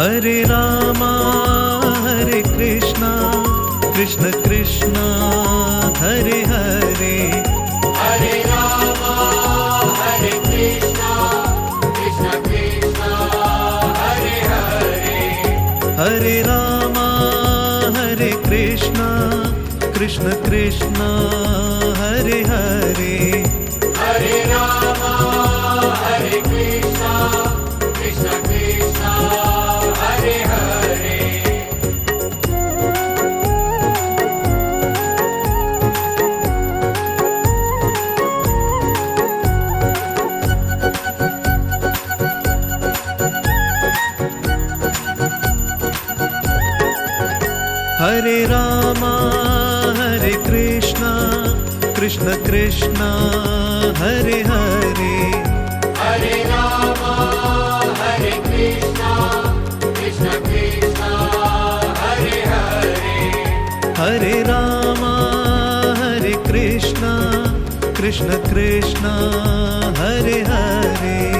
Hare Rama Hare Krishna Krishna Krishna Hare Hare Hare Rama Hare Krishna Krishna Krishna Hare Hare Hare Rama Hare Krishna Krishna Krishna Hare Hare Hare Rama Hare Krishna Krishna Krishna Hare Hare Hare Rama Hare Krishna Krishna Krishna Hare Hare Hare Rama Hare Krishna Krishna Krishna Hare Hare Hare Rama Hare Krishna Krishna Krishna Hare Hare